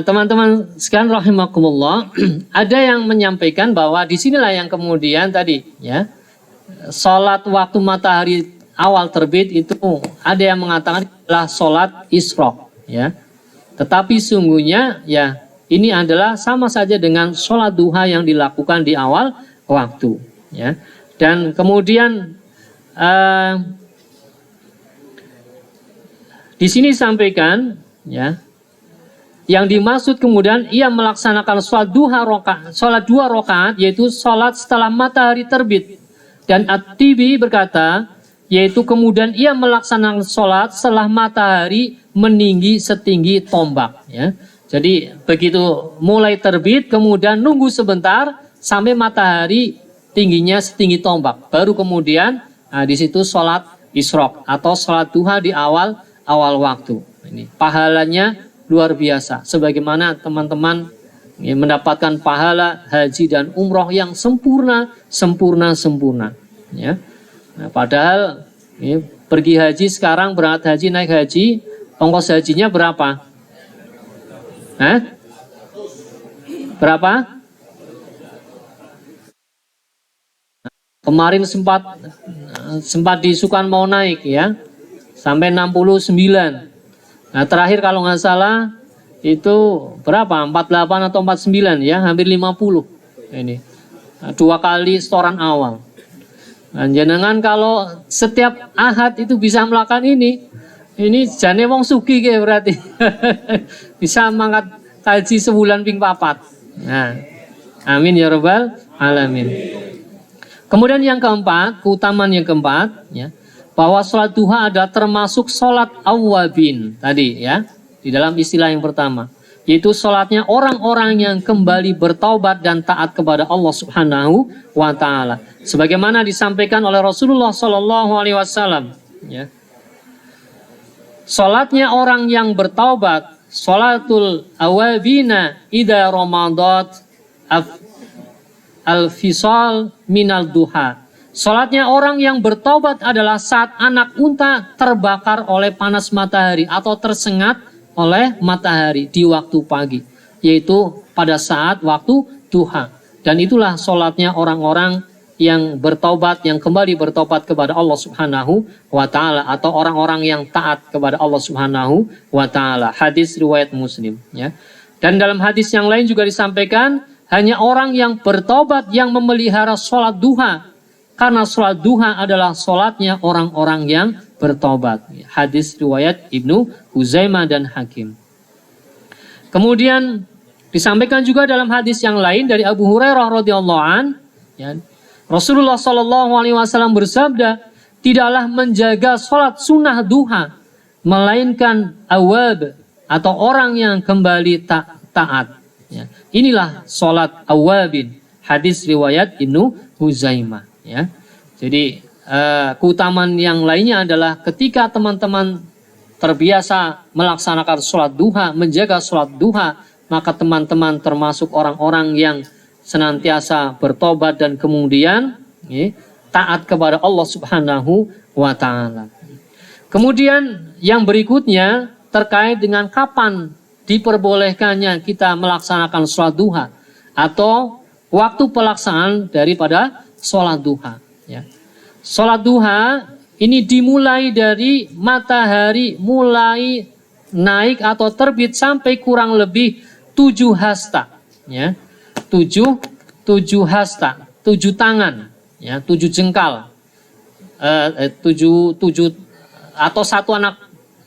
Teman-teman sekalian rahimakumullah, ada yang menyampaikan bahwa disinilah yang kemudian tadi, ya, sholat waktu matahari awal terbit itu ada yang mengatakan adalah sholat isyraq, ya. Tetapi sungguhnya, ya, ini adalah sama saja dengan sholat duha yang dilakukan di awal waktu, ya. Dan kemudian di sini sampaikan, ya, Yang dimaksud kemudian ia melaksanakan sholat dua rakaat, yaitu sholat setelah matahari terbit. Dan At-Tibi berkata, yaitu kemudian ia melaksanakan sholat setelah matahari meninggi setinggi tombak. Ya. Jadi begitu mulai terbit, kemudian nunggu sebentar sampai matahari tingginya setinggi tombak. Baru kemudian di situ sholat isyraq atau sholat duha di awal waktu. Ini pahalanya luar biasa. Sebagaimana teman-teman mendapatkan pahala haji dan umroh yang sempurna. Ya. Nah, padahal pergi haji sekarang, berangkat haji, naik haji, ongkos hajinya berapa? Berapa? Kemarin sempat disukan mau naik ya, sampai 69. Nah terakhir kalau nggak salah itu berapa? 48 atau 49 ya, hampir 50. Ini 2 kali setoran awal. Nah, jenengan kalau setiap ahad itu bisa melakukan ini jane wong sugih kayak berarti. Bisa mangkat haji sebulan ping papat. Nah, amin ya rabbal alamin. Kemudian yang keempat, keutamaan yang keempat, ya, bahwa sholat duha adalah termasuk sholat awwabin tadi ya, di dalam istilah yang pertama, yaitu sholatnya orang-orang yang kembali bertaubat dan taat kepada Allah Subhanahu wa Ta'ala, sebagaimana disampaikan oleh Rasulullah Sallallahu Alaihi Wasallam. Ya. Sholatnya orang yang bertaubat, sholatul awabina ida ramadat al-fisal minal duha. Sholatnya orang yang bertaubat adalah saat anak unta terbakar oleh panas matahari atau tersengat oleh matahari di waktu pagi, yaitu pada saat waktu duha. Dan itulah sholatnya orang-orang yang bertaubat, yang kembali bertaubat kepada Allah Subhanahu wa Ta'ala, atau orang-orang yang taat kepada Allah Subhanahu wa Ta'ala. Hadis riwayat Muslim. Ya. Dan dalam hadis yang lain juga disampaikan, hanya orang yang bertaubat yang memelihara sholat duha, karena sholat duha adalah sholatnya orang-orang yang bertobat. Hadis riwayat Ibnu Huzaimah dan Hakim. Kemudian disampaikan juga dalam hadis yang lain dari Abu Hurairah radhiyallahu an, ya, Rasulullah Shallallahu Alaihi Wasallam bersabda, tidaklah menjaga sholat sunnah duha melainkan awab atau orang yang kembali taat. Ya. Inilah sholat awabin. Hadis riwayat Ibnu Huzaimah. Ya. Jadi keutamaan yang lainnya adalah ketika teman-teman terbiasa melaksanakan sholat duha, menjaga sholat duha, maka teman-teman termasuk orang-orang yang senantiasa bertobat dan kemudian taat kepada Allah Subhanahu wa Ta'ala. Kemudian yang berikutnya terkait dengan kapan diperbolehkannya kita melaksanakan sholat duha atau waktu pelaksanaan daripada sholat duha. Ya. Sholat duha ini dimulai dari matahari mulai naik atau terbit sampai kurang lebih 7 hasta. Ya. 7 hasta, 7 tangan, ya, 7 jengkal, 7 atau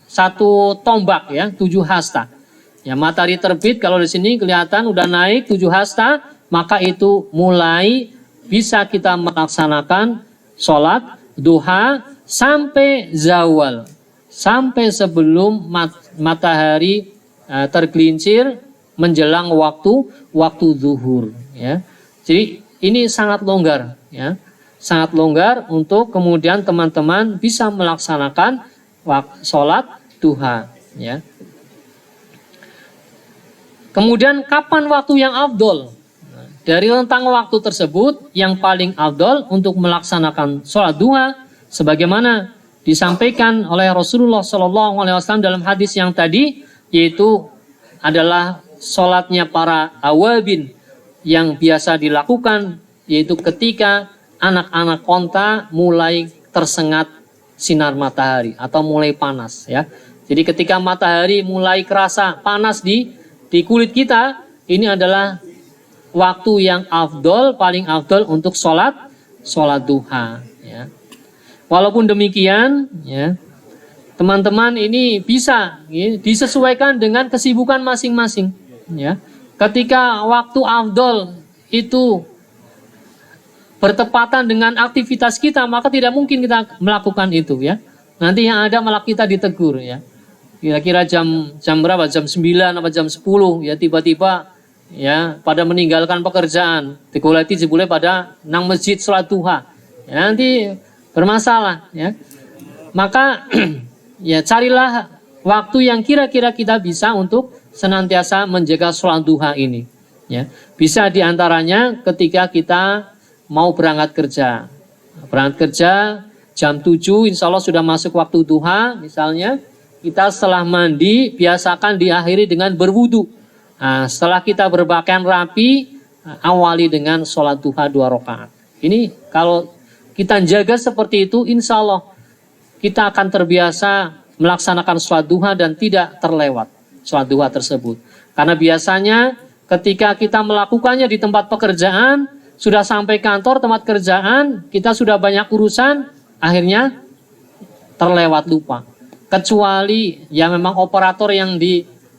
satu tombak, ya, 7 hasta. Ya, matahari terbit kalau di sini kelihatan udah naik 7 hasta, maka itu mulai bisa kita melaksanakan sholat duha sampai zawal, sampai sebelum matahari tergelincir menjelang waktu zuhur. Ya. Jadi ini sangat longgar, ya, sangat longgar untuk kemudian teman-teman bisa melaksanakan sholat duha. Ya. Kemudian kapan waktu yang afdol? Dari rentang waktu tersebut yang paling afdol untuk melaksanakan sholat duha, sebagaimana disampaikan oleh Rasulullah SAW dalam hadis yang tadi, yaitu adalah sholatnya para awabin yang biasa dilakukan, yaitu ketika anak-anak onta mulai tersengat sinar matahari atau mulai panas. Ya. Jadi ketika matahari mulai kerasa panas di kulit kita, ini adalah waktu yang afdol, paling afdol untuk sholat duha. Ya. Walaupun demikian, ya, teman-teman ini bisa ya, disesuaikan dengan kesibukan masing-masing. Ya, ketika waktu afdol itu bertepatan dengan aktivitas kita, maka tidak mungkin kita melakukan itu ya. Nanti yang ada malah kita ditegur ya. Kira-kira jam berapa? Jam 9 atau jam 10 ya, tiba-tiba ya pada meninggalkan pekerjaan. Dikulati jebule pada nang masjid salat duha. Ya, nanti bermasalah ya. Maka ya carilah waktu yang kira-kira kita bisa untuk senantiasa menjaga salat duha ini ya. Bisa diantaranya ketika kita mau berangkat kerja. Berangkat kerja jam 7 insya Allah sudah masuk waktu duha misalnya. Kita setelah mandi biasakan diakhiri dengan berwudu. Nah, setelah kita berpakaian rapi, awali dengan sholat duha 2 rakaat. Ini kalau kita jaga seperti itu, insya Allah kita akan terbiasa melaksanakan sholat duha dan tidak terlewat sholat duha tersebut. Karena biasanya ketika kita melakukannya di tempat pekerjaan, sudah sampai kantor tempat kerjaan, kita sudah banyak urusan, akhirnya terlewat lupa. Kecuali ya memang operator yang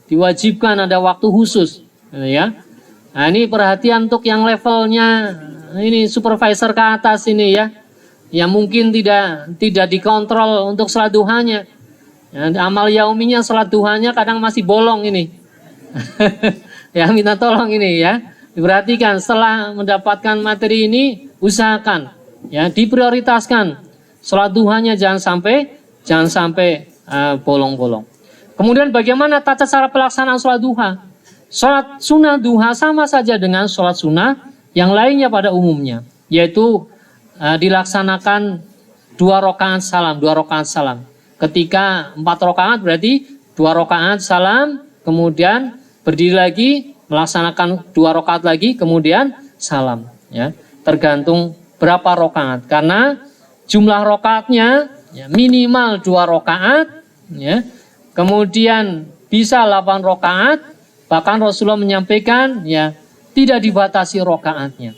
diwajibkan ada waktu khusus ya. Nah, ini perhatian untuk yang levelnya ini supervisor ke atas ini ya. Yang mungkin tidak dikontrol untuk salat duhanya. Ya, amal yauminya salat duhanya kadang masih bolong ini. Ya minta tolong ini ya. Diperhatikan setelah mendapatkan materi ini usahakan ya diprioritaskan. Salat duhanya jangan sampai bolong-bolong. Kemudian bagaimana tata cara pelaksanaan sholat duha? Sholat sunnah duha sama saja dengan sholat sunnah yang lainnya pada umumnya, yaitu dilaksanakan 2 rakaat salam. Ketika 4 rakaat berarti 2 rakaat salam, kemudian berdiri lagi melaksanakan 2 rakaat lagi, kemudian salam. Ya, tergantung berapa rakaat. Karena jumlah rakaatnya ya, minimal 2 rakaat. Ya. Kemudian bisa 8 rakaat, bahkan Rasulullah menyampaikan ya tidak dibatasi rakaatnya.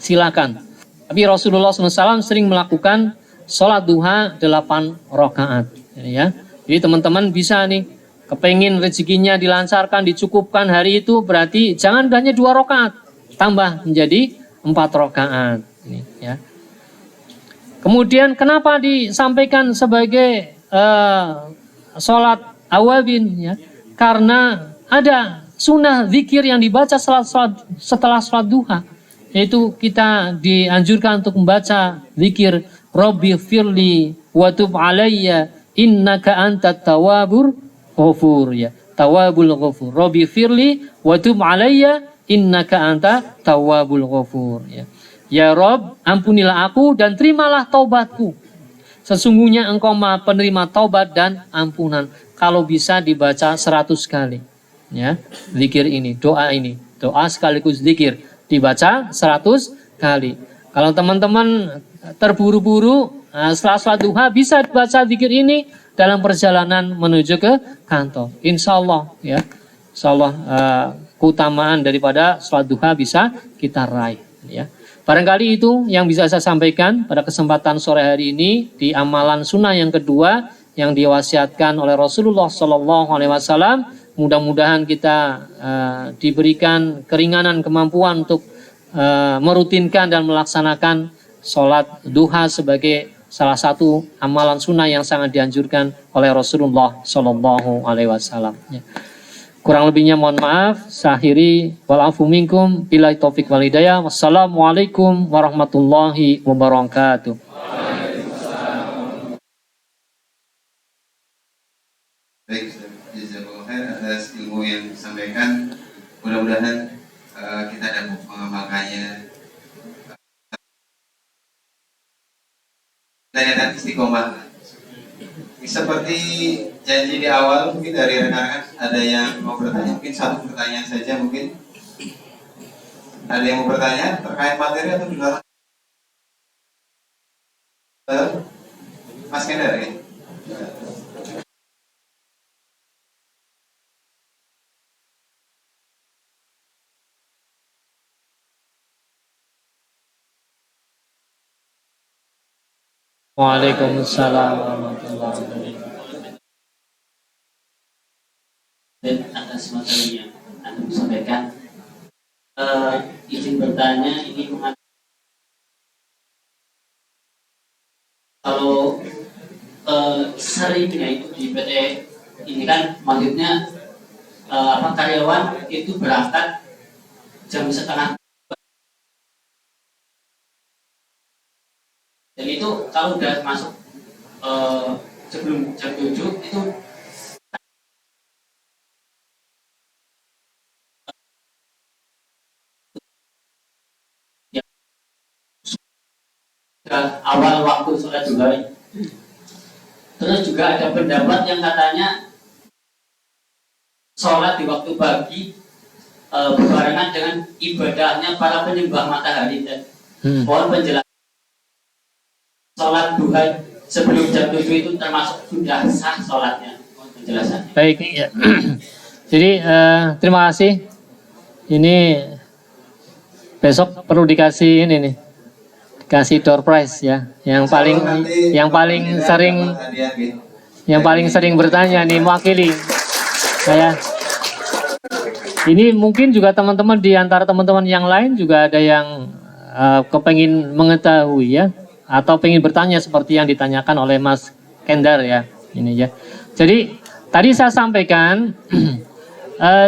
Silakan. Tapi Rasulullah SAW sering melakukan sholat duha 8 rakaat. Ya. Jadi teman-teman bisa nih, kepengin rezekinya dilancarkan, dicukupkan hari itu, berarti jangan hanya 2 rakaat, tambah menjadi 4 rakaat. Ini, ya. Kemudian kenapa disampaikan sebagai sholat awabin ya? Karena ada sunnah zikir yang dibaca setelah sholat duha, yaitu kita dianjurkan untuk membaca zikir Rabbi firli wa tub alayya innaka antat tawwabur ghafur ya. Tawwabul ghafur. Rabbi firli wa tub alayya innaka anta tawwabul ghafur ya. Ya Rob, ampunilah aku dan terimalah taubatku. Sesungguhnya engkau maha penerima taubat dan ampunan. Kalau bisa dibaca 100 kali. Ya, zikir ini, doa ini. Doa sekaligus zikir. Dibaca 100 kali. Kalau teman-teman terburu-buru, setelah sholat duha bisa dibaca zikir ini dalam perjalanan menuju ke kantor. Insya Allah ya. Insya Allah keutamaan daripada sholat duha bisa kita raih. Ya. Barangkali itu yang bisa saya sampaikan pada kesempatan sore hari ini di amalan sunnah yang kedua yang diwasiatkan oleh Rasulullah SAW. Mudah-mudahan kita diberikan keringanan kemampuan untuk merutinkan dan melaksanakan sholat duha sebagai salah satu amalan sunnah yang sangat dianjurkan oleh Rasulullah SAW. Ya. Kurang lebihnya mohon maaf. Sahiri wal afu minkum billahi taufik wal hidayah. Wassalamualaikum warahmatullahi wabarakatuh. Baik, jazakallahu khair atas ilmu yang disampaikan. Mudah-mudahan kita dapat mengamalkannya. Dan istiqomah. Seperti janji di awal, mungkin dari rekan-rekan ada yang mau bertanya, mungkin satu pertanyaan saja mungkin. Ada yang mau bertanya terkait materi atau di luar? Mas Kendar ya? Waalaikumsalam warahmatullahi wabarakatuh. materi yang Anda sampaikan. Izin bertanya, ini kalau seringnya itu di PT ini kan maksudnya karyawan itu berangkat jam setengah, dan itu kalau udah masuk sebelum jam 7 itu awal waktu sholat duha. Terus juga ada pendapat yang katanya sholat di waktu pagi berbarengan dengan ibadahnya para penyembah matahari. Dan mohon penjelasan sholat duha sebelum jam 7 itu termasuk sudah sah sholatnya. Mohon penjelasannya. Baik, ya. Jadi terima kasih. Ini besok perlu dikasih ini nih, kasih door prize ya, yang paling sering bertanya nih mewakili saya. Ini mungkin juga teman-teman di antara teman-teman yang lain juga ada yang kepengin mengetahui ya, atau pengen bertanya seperti yang ditanyakan oleh Mas Kendar ya, ini ya. Jadi tadi saya sampaikan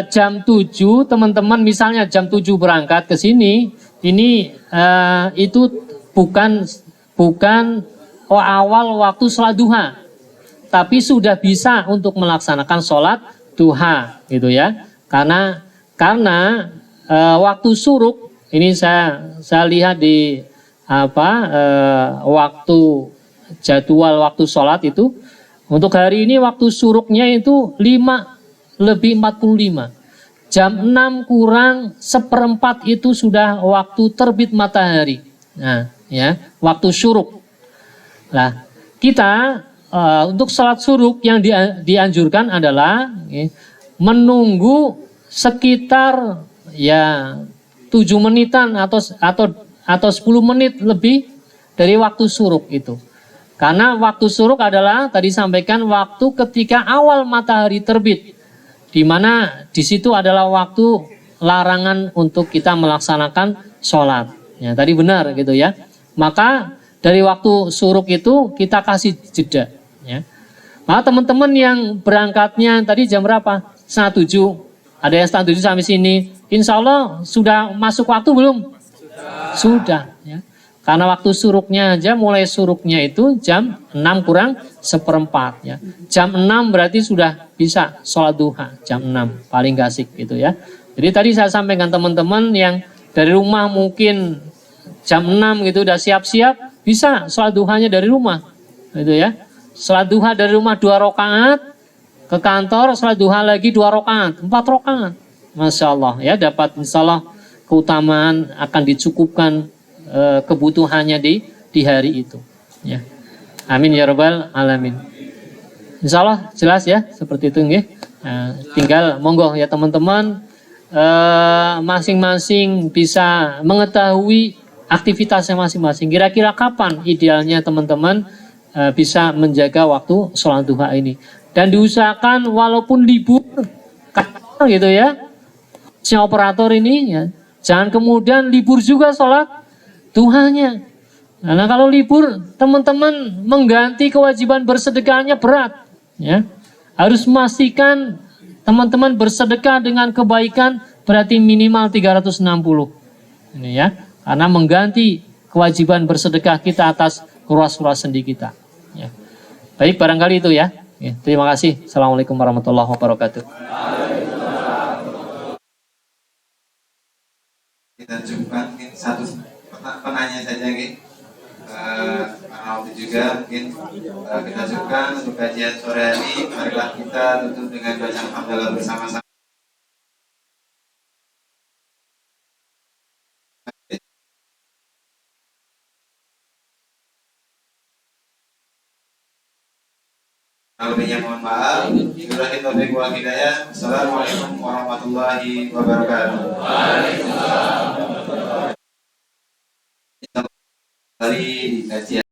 jam 7 teman-teman, misalnya jam 7 berangkat ke sini, ini itu bukan awal waktu sholat duha, tapi sudah bisa untuk melaksanakan sholat duha gitu ya. Karena waktu suruk ini saya lihat di waktu jadwal waktu sholat itu untuk hari ini waktu suruknya itu 5:45. Jam 6 kurang seperempat itu sudah waktu terbit matahari. Nah, ya, waktu syuruk. Nah, kita untuk sholat syuruk yang dianjurkan adalah menunggu sekitar ya 7 menitan atau 10 menit lebih dari waktu syuruk itu. Karena waktu syuruk adalah tadi sampaikan waktu ketika awal matahari terbit, di mana di situ adalah waktu larangan untuk kita melaksanakan sholat. Ya, tadi benar gitu ya. Maka dari waktu syuruk itu kita kasih jeda. Ya. Maka teman-teman yang berangkatnya tadi jam berapa? 6:30. Ada yang 6:30 sampai sini. Insya Allah sudah masuk waktu belum? Sudah. Ya. Karena waktu suruknya aja, mulai suruknya itu jam 6 kurang seperempat. Ya. Jam 6 berarti sudah bisa sholat duha. Jam 6 paling gasik gitu ya. Jadi tadi saya sampaikan teman-teman yang dari rumah mungkin jam 6 gitu udah siap-siap, bisa sholat duhanya dari rumah gitu ya. Sholat duha dari rumah 2 rakaat, ke kantor sholat duha lagi 2 rakaat, 4 rakaat. Masya Allah ya, dapat insya Allah keutamaan akan dicukupkan kebutuhannya di hari itu ya. Amin ya rabbal alamin. Insya Allah jelas ya seperti itu nggih. Tinggal monggo ya teman-teman masing-masing bisa mengetahui aktivitasnya masing-masing. Kira-kira kapan idealnya teman-teman bisa menjaga waktu sholat duha ini. Dan diusahakan walaupun libur gitu ya, si operator ini ya, jangan kemudian libur juga sholat duhanya. Karena kalau libur teman-teman mengganti kewajiban bersedekahnya berat ya. Harus memastikan teman-teman bersedekah dengan kebaikan berarti minimal 360. Ini ya. Karena mengganti kewajiban bersedekah kita atas ruas-ruas sendi kita. Ya. Baik, barangkali itu ya. Ya, terima kasih. Assalamualaikum warahmatullahi wabarakatuh. Kita coba mungkin satu penanya saja gitu. Karena waktu juga mungkin kita coba untuk kajian sore hari. Marilah kita tutup dengan bacaan hamdalah bersama-sama. Lebihnya mohon maaf. Billahi taufiq wal hidayah. Assalamualaikum warahmatullahi wabarakatuh. Waalaikumsalam. Dari kajian